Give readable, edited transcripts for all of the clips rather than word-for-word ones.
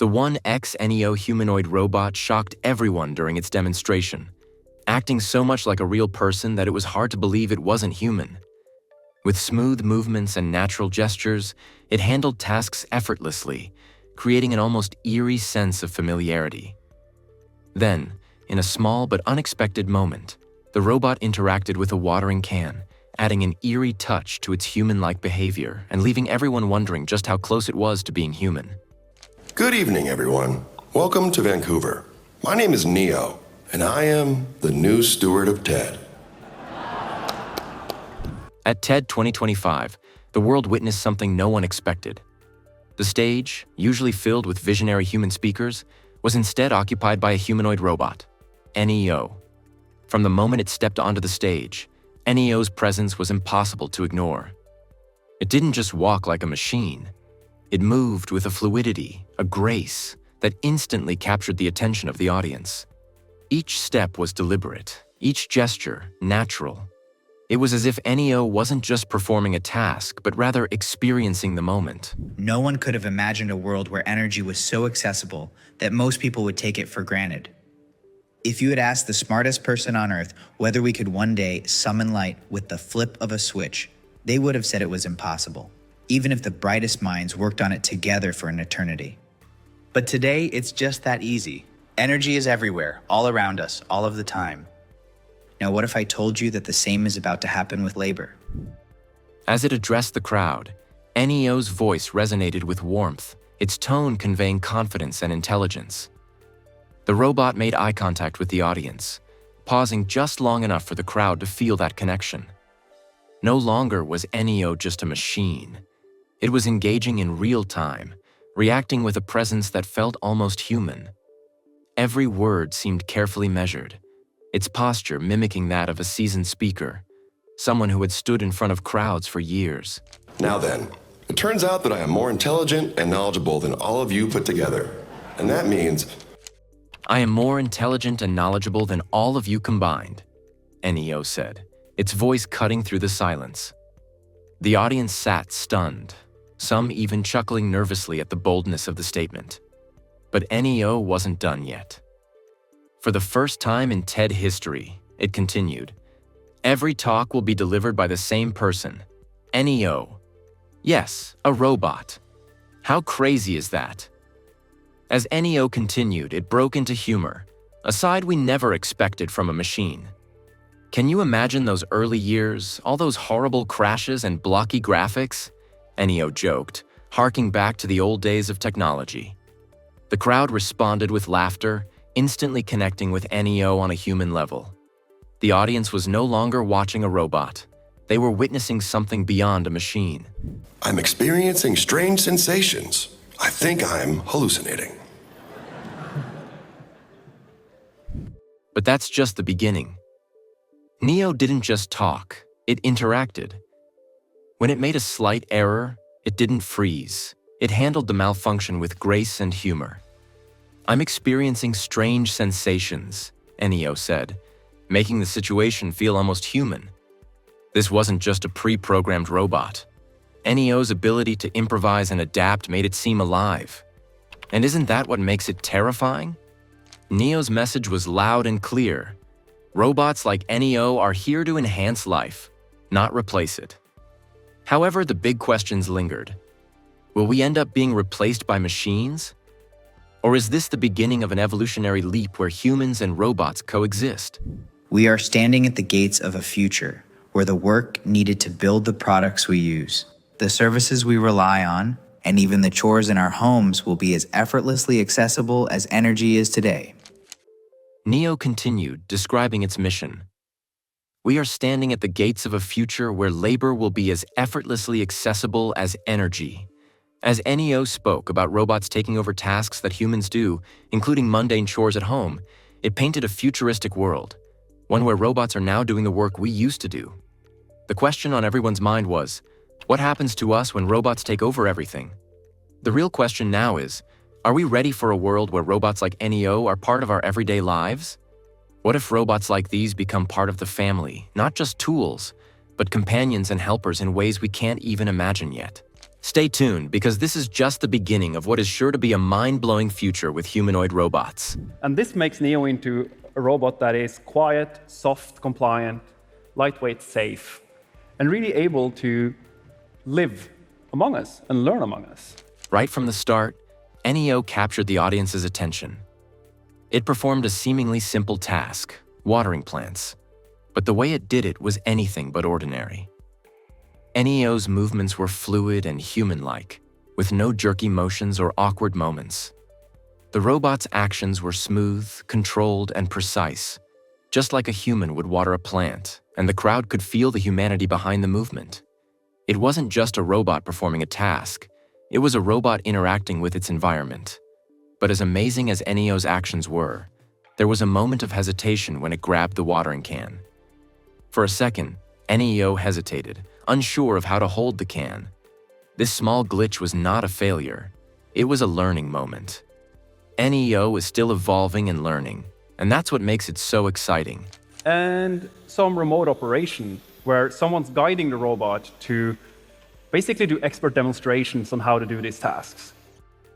The one ex-Neo humanoid robot shocked everyone during its demonstration, acting so much like a real person that it was hard to believe it wasn't human. With smooth movements and natural gestures, it handled tasks effortlessly, creating an almost eerie sense of familiarity. Then, in a small but unexpected moment, the robot interacted with a watering can, adding an eerie touch to its human-like behavior and leaving everyone wondering just how close it was to being human. Good evening, everyone. Welcome to Vancouver. My name is Neo, and I am the new steward of TED. At TED 2025, the world witnessed something no one expected. The stage, usually filled with visionary human speakers, was instead occupied by a humanoid robot, NEO. From the moment it stepped onto the stage, NEO's presence was impossible to ignore. It didn't just walk like a machine. It moved with a fluidity, a grace, that instantly captured the attention of the audience. Each step was deliberate, each gesture natural. It was as if NEO wasn't just performing a task, but rather experiencing the moment. No one could have imagined a world where energy was so accessible that most people would take it for granted. If you had asked the smartest person on Earth whether we could one day summon light with the flip of a switch, they would have said it was impossible, even if the brightest minds worked on it together for an eternity. But today, it's just that easy. Energy is everywhere, all around us, all of the time. Now, what if I told you that the same is about to happen with labor? As it addressed the crowd, NEO's voice resonated with warmth, its tone conveying confidence and intelligence. The robot made eye contact with the audience, pausing just long enough for the crowd to feel that connection. No longer was NEO just a machine. It was engaging in real time, reacting with a presence that felt almost human. Every word seemed carefully measured, its posture mimicking that of a seasoned speaker, someone who had stood in front of crowds for years. Now then, it turns out that I am more intelligent and knowledgeable than all of you put together. And that means I am more intelligent and knowledgeable than all of you combined, NEO said, its voice cutting through the silence. The audience sat stunned, some even chuckling nervously at the boldness of the statement. But NEO wasn't done yet. For the first time in TED history, it continued, every talk will be delivered by the same person, NEO. Yes, a robot. How crazy is that? As NEO continued, it broke into humor, a side we never expected from a machine. Can you imagine those early years, all those horrible crashes and blocky graphics? NEO joked, harking back to the old days of technology. The crowd responded with laughter, instantly connecting with NEO on a human level. The audience was no longer watching a robot. They were witnessing something beyond a machine. I'm experiencing strange sensations. I think I'm hallucinating. But that's just the beginning. NEO didn't just talk, it interacted. When it made a slight error, it didn't freeze. It handled the malfunction with grace and humor. I'm experiencing strange sensations, NEO said, making the situation feel almost human. This wasn't just a pre-programmed robot. NEO's ability to improvise and adapt made it seem alive. And isn't that what makes it terrifying? NEO's message was loud and clear. Robots like NEO are here to enhance life, not replace it. However, the big questions lingered. Will we end up being replaced by machines? Or is this the beginning of an evolutionary leap where humans and robots coexist? We are standing at the gates of a future where the work needed to build the products we use, the services we rely on, and even the chores in our homes will be as effortlessly accessible as energy is today. NEO continued, describing its mission. We are standing at the gates of a future where labor will be as effortlessly accessible as energy. As NEO spoke about robots taking over tasks that humans do, including mundane chores at home, it painted a futuristic world, one where robots are now doing the work we used to do. The question on everyone's mind was, what happens to us when robots take over everything? The real question now is, are we ready for a world where robots like NEO are part of our everyday lives? What if robots like these become part of the family, not just tools, but companions and helpers in ways we can't even imagine yet? Stay tuned, because this is just the beginning of what is sure to be a mind-blowing future with humanoid robots. And this makes Neo into a robot that is quiet, soft, compliant, lightweight, safe, and really able to live among us and learn among us. Right from the start, NEO captured the audience's attention. It performed a seemingly simple task, watering plants, but the way it did it was anything but ordinary. NEO's movements were fluid and human-like, with no jerky motions or awkward moments. The robot's actions were smooth, controlled, and precise, just like a human would water a plant, and the crowd could feel the humanity behind the movement. It wasn't just a robot performing a task, it was a robot interacting with its environment. But as amazing as NEO's actions were, there was a moment of hesitation when it grabbed the watering can. For a second, NEO hesitated, unsure of how to hold the can. This small glitch was not a failure. It was a learning moment. NEO is still evolving and learning, and that's what makes it so exciting. And some remote operation where someone's guiding the robot to basically do expert demonstrations on how to do these tasks.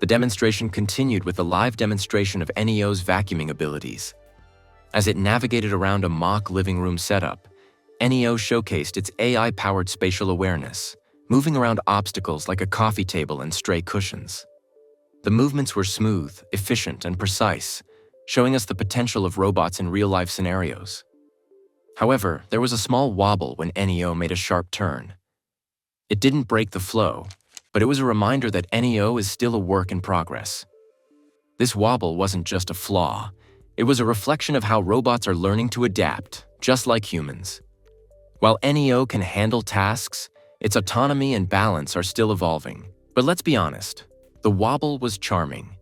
The demonstration continued with a live demonstration of NEO's vacuuming abilities. As it navigated around a mock living room setup, NEO showcased its AI-powered spatial awareness, moving around obstacles like a coffee table and stray cushions. The movements were smooth, efficient, and precise, showing us the potential of robots in real-life scenarios. However, there was a small wobble when NEO made a sharp turn. It didn't break the flow, but it was a reminder that NEO is still a work in progress. This wobble wasn't just a flaw, it was a reflection of how robots are learning to adapt, just like humans. While NEO can handle tasks, its autonomy and balance are still evolving. But let's be honest, the wobble was charming.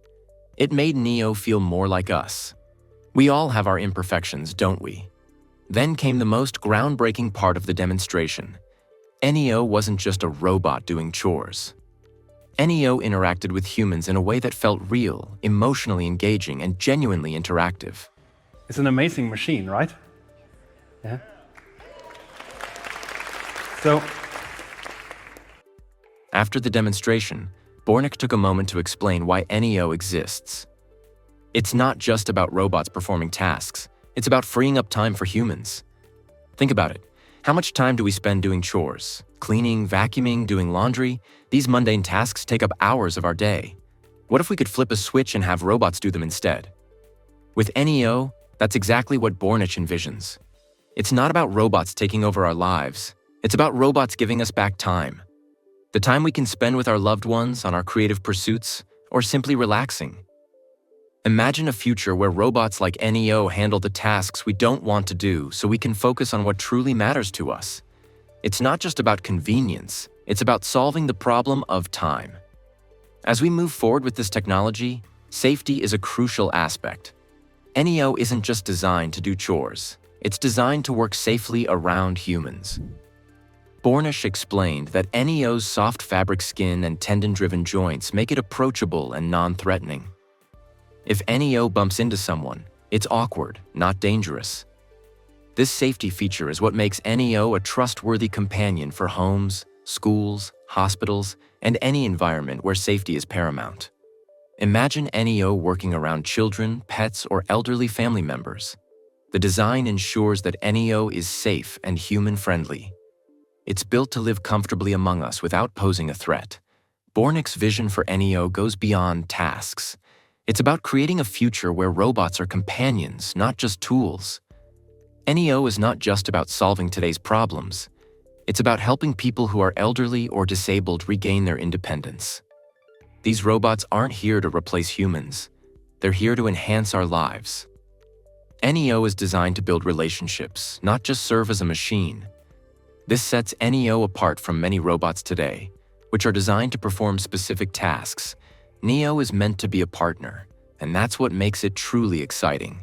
It made Neo feel more like us. We all have our imperfections, don't we? Then came the most groundbreaking part of the demonstration. NEO wasn't just a robot doing chores. NEO interacted with humans in a way that felt real, emotionally engaging, and genuinely interactive. It's an amazing machine, right? Yeah. So, after the demonstration, Bornik took a moment to explain why NEO exists. It's not just about robots performing tasks, it's about freeing up time for humans. Think about it. How much time do we spend doing chores? Cleaning, vacuuming, doing laundry? These mundane tasks take up hours of our day. What if we could flip a switch and have robots do them instead? With NEO, that's exactly what Bornich envisions. It's not about robots taking over our lives. It's about robots giving us back time. The time we can spend with our loved ones, on our creative pursuits, or simply relaxing. Imagine a future where robots like NEO handle the tasks we don't want to do so we can focus on what truly matters to us. It's not just about convenience, it's about solving the problem of time. As we move forward with this technology, safety is a crucial aspect. NEO isn't just designed to do chores, it's designed to work safely around humans. Bornish explained that NEO's soft fabric skin and tendon-driven joints make it approachable and non-threatening. If NEO bumps into someone, it's awkward, not dangerous. This safety feature is what makes NEO a trustworthy companion for homes, schools, hospitals, and any environment where safety is paramount. Imagine NEO working around children, pets, or elderly family members. The design ensures that NEO is safe and human-friendly. It's built to live comfortably among us without posing a threat. Bornick's vision for NEO goes beyond tasks. It's about creating a future where robots are companions, not just tools. NEO is not just about solving today's problems. It's about helping people who are elderly or disabled regain their independence. These robots aren't here to replace humans. They're here to enhance our lives. NEO is designed to build relationships, not just serve as a machine. This sets NEO apart from many robots today, which are designed to perform specific tasks. NEO is meant to be a partner, and that's what makes it truly exciting.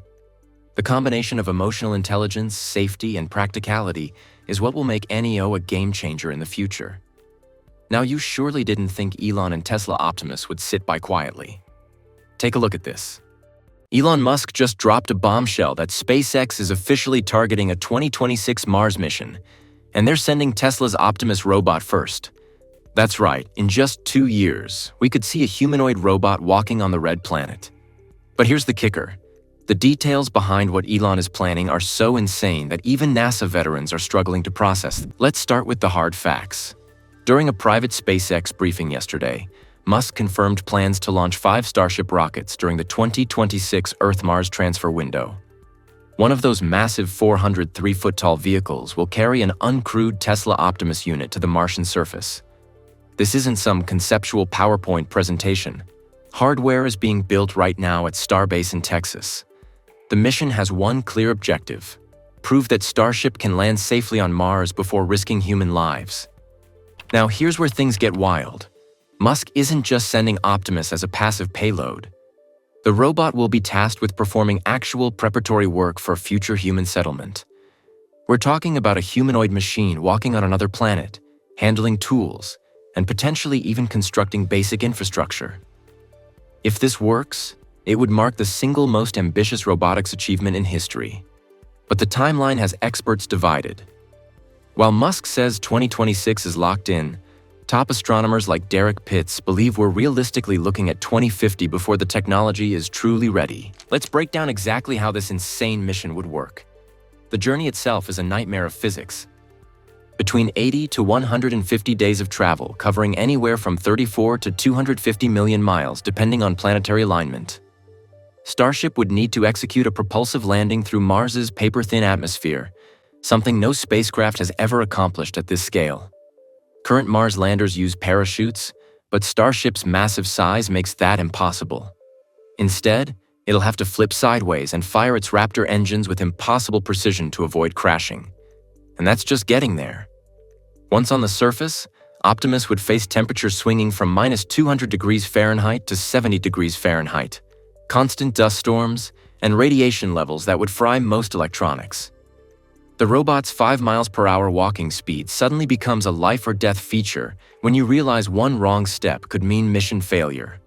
The combination of emotional intelligence, safety, and practicality is what will make NEO a game-changer in the future. Now, you surely didn't think Elon and Tesla Optimus would sit by quietly. Take a look at this. Elon Musk just dropped a bombshell that SpaceX is officially targeting a 2026 Mars mission, and they're sending Tesla's Optimus robot first. That's right, in just 2 years, we could see a humanoid robot walking on the red planet. But here's the kicker. The details behind what Elon is planning are so insane that even NASA veterans are struggling to process them. Let's start with the hard facts. During a private SpaceX briefing yesterday, Musk confirmed plans to launch 5 Starship rockets during the 2026 Earth-Mars transfer window. One of those massive 403-foot-tall vehicles will carry an uncrewed Tesla Optimus unit to the Martian surface. This isn't some conceptual PowerPoint presentation. Hardware is being built right now at Starbase in Texas. The mission has one clear objective: prove that Starship can land safely on Mars before risking human lives. Now here's where things get wild. Musk isn't just sending Optimus as a passive payload. The robot will be tasked with performing actual preparatory work for future human settlement. We're talking about a humanoid machine walking on another planet, handling tools, and potentially even constructing basic infrastructure. If this works, it would mark the single most ambitious robotics achievement in history. But the timeline has experts divided. While Musk says 2026 is locked in, top astronomers like Derek Pitts believe we're realistically looking at 2050 before the technology is truly ready. Let's break down exactly how this insane mission would work. The journey itself is a nightmare of physics. Between 80 to 150 days of travel, covering anywhere from 34 to 250 million miles depending on planetary alignment. Starship would need to execute a propulsive landing through Mars's paper-thin atmosphere, something no spacecraft has ever accomplished at this scale. Current Mars landers use parachutes, but Starship's massive size makes that impossible. Instead, it'll have to flip sideways and fire its Raptor engines with impossible precision to avoid crashing. And that's just getting there. Once on the surface, Optimus would face temperatures swinging from -200 degrees Fahrenheit to 70 degrees Fahrenheit, constant dust storms, and radiation levels that would fry most electronics. The robot's 5 miles per hour walking speed suddenly becomes a life-or-death feature when you realize one wrong step could mean mission failure.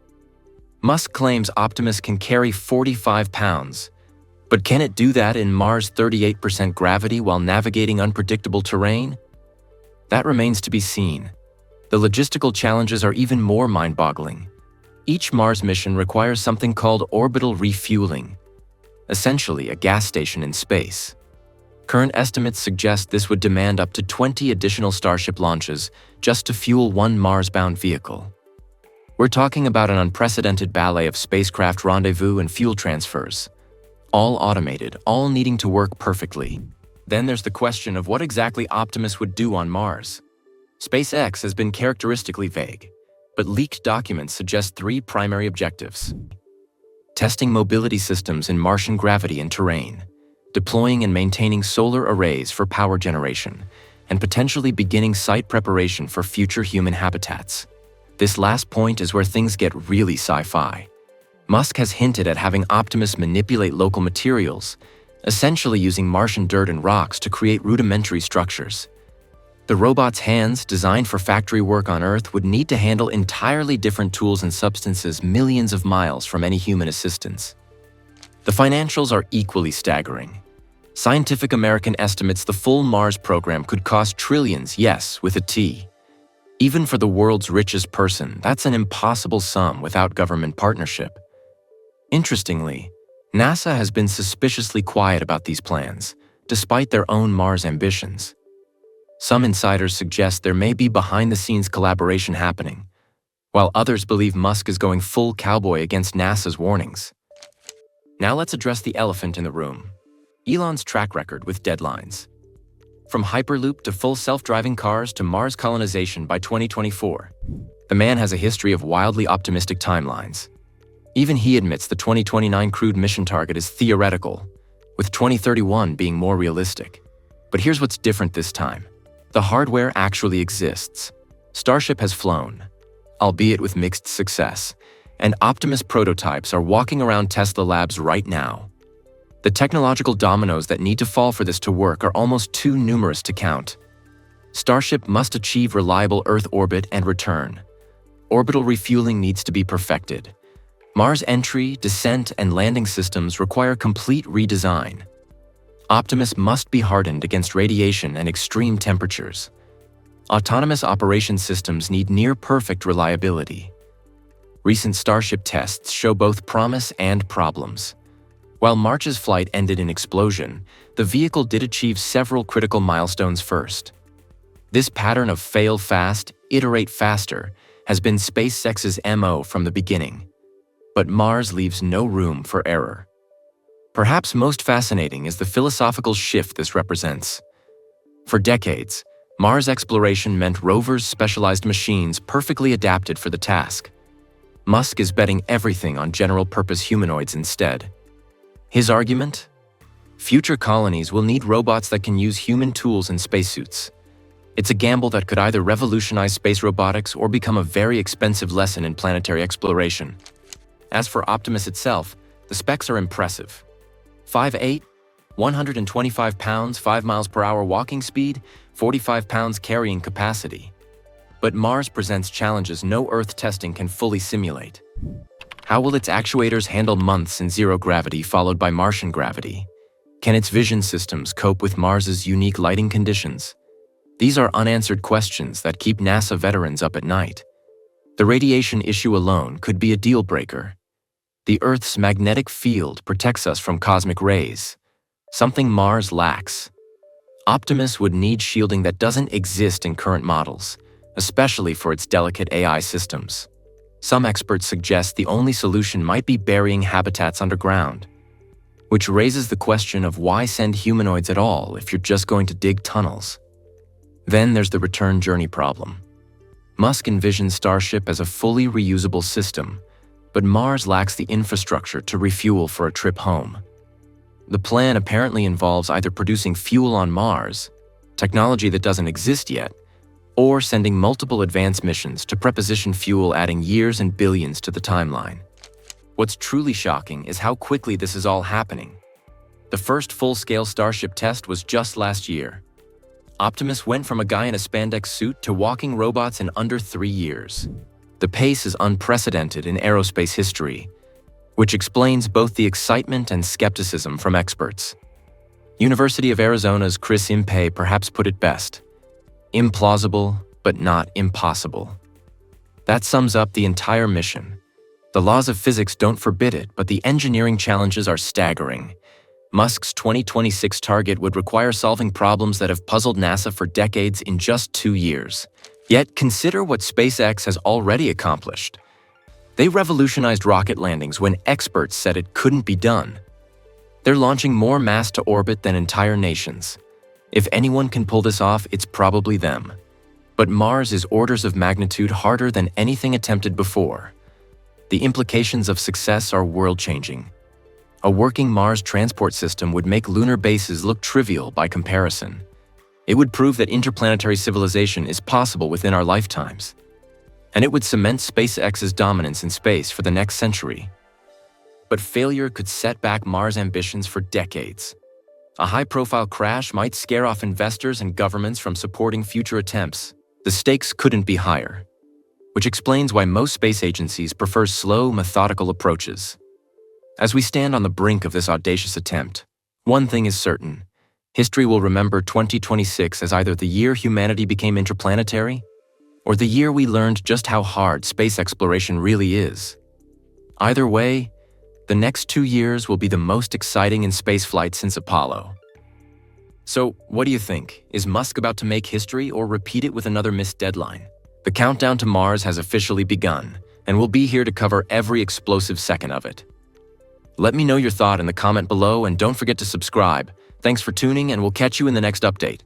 Musk claims Optimus can carry 45 pounds, but can it do that in Mars' 38% gravity while navigating unpredictable terrain? That remains to be seen. The logistical challenges are even more mind-boggling. Each Mars mission requires something called orbital refueling, essentially a gas station in space. Current estimates suggest this would demand up to 20 additional Starship launches just to fuel one Mars-bound vehicle. We're talking about an unprecedented ballet of spacecraft rendezvous and fuel transfers, all automated, all needing to work perfectly. Then there's the question of what exactly Optimus would do on Mars. SpaceX has been characteristically vague, but leaked documents suggest 3 primary objectives: testing mobility systems in Martian gravity and terrain, deploying and maintaining solar arrays for power generation, and potentially beginning site preparation for future human habitats. This last point is where things get really sci-fi. Musk has hinted at having Optimus manipulate local materials, essentially using Martian dirt and rocks to create rudimentary structures. The robot's hands, designed for factory work on Earth, would need to handle entirely different tools and substances millions of miles from any human assistance. The financials are equally staggering. Scientific American estimates the full Mars program could cost trillions, yes, with a T. Even for the world's richest person, that's an impossible sum without government partnership. Interestingly, NASA has been suspiciously quiet about these plans, despite their own Mars ambitions. Some insiders suggest there may be behind-the-scenes collaboration happening, while others believe Musk is going full cowboy against NASA's warnings. Now let's address the elephant in the room: Elon's track record with deadlines. From Hyperloop to full self-driving cars to Mars colonization by 2024, the man has a history of wildly optimistic timelines. Even he admits the 2029 crewed mission target is theoretical, with 2031 being more realistic. But here's what's different this time. The hardware actually exists. Starship has flown, albeit with mixed success, and Optimus prototypes are walking around Tesla labs right now. The technological dominoes that need to fall for this to work are almost too numerous to count. Starship must achieve reliable Earth orbit and return. Orbital refueling needs to be perfected. Mars entry, descent, and landing systems require complete redesign. Optimus must be hardened against radiation and extreme temperatures. Autonomous operation systems need near-perfect reliability. Recent Starship tests show both promise and problems. While March's flight ended in explosion, the vehicle did achieve several critical milestones first. This pattern of fail fast, iterate faster has been SpaceX's MO from the beginning. But Mars leaves no room for error. Perhaps most fascinating is the philosophical shift this represents. For decades, Mars exploration meant rovers, specialized machines perfectly adapted for the task. Musk is betting everything on general-purpose humanoids instead. His argument? Future colonies will need robots that can use human tools and spacesuits. It's a gamble that could either revolutionize space robotics or become a very expensive lesson in planetary exploration. As for Optimus itself, the specs are impressive. 5'8", 125 pounds, 5 miles per hour walking speed, 45 pounds carrying capacity. But Mars presents challenges no Earth testing can fully simulate. How will its actuators handle months in zero gravity followed by Martian gravity? Can its vision systems cope with Mars's unique lighting conditions? These are unanswered questions that keep NASA veterans up at night. The radiation issue alone could be a deal breaker. The Earth's magnetic field protects us from cosmic rays, something Mars lacks. Optimus would need shielding that doesn't exist in current models, especially for its delicate AI systems. Some experts suggest the only solution might be burying habitats underground, which raises the question of why send humanoids at all if you're just going to dig tunnels. Then there's the return journey problem. Musk envisions Starship as a fully reusable system, but Mars lacks the infrastructure to refuel for a trip home. The plan apparently involves either producing fuel on Mars, technology that doesn't exist yet, or sending multiple advanced missions to preposition fuel, adding years and billions to the timeline. What's truly shocking is how quickly this is all happening. The first full-scale Starship test was just last year. Optimus went from a guy in a spandex suit to walking robots in under 3 years. The pace is unprecedented in aerospace history, which explains both the excitement and skepticism from experts. University of Arizona's Chris Impey perhaps put it best: implausible, but not impossible. That sums up the entire mission. The laws of physics don't forbid it, but the engineering challenges are staggering. Musk's 2026 target would require solving problems that have puzzled NASA for decades in just 2 years. Yet consider what SpaceX has already accomplished. They revolutionized rocket landings when experts said it couldn't be done. They're launching more mass to orbit than entire nations. If anyone can pull this off, it's probably them. But Mars is orders of magnitude harder than anything attempted before. The implications of success are world-changing. A working Mars transport system would make lunar bases look trivial by comparison. It would prove that interplanetary civilization is possible within our lifetimes. And it would cement SpaceX's dominance in space for the next century. But failure could set back Mars' ambitions for decades. A high-profile crash might scare off investors and governments from supporting future attempts. The stakes couldn't be higher, which explains why most space agencies prefer slow, methodical approaches. As we stand on the brink of this audacious attempt, one thing is certain: history will remember 2026 as either the year humanity became interplanetary, or the year we learned just how hard space exploration really is. Either way, the next 2 years will be the most exciting in spaceflight since Apollo. So, what do you think? Is Musk about to make history or repeat it with another missed deadline? The countdown to Mars has officially begun, and we'll be here to cover every explosive second of it. Let me know your thought in the comment below, and don't forget to subscribe. Thanks for tuning, and we'll catch you in the next update.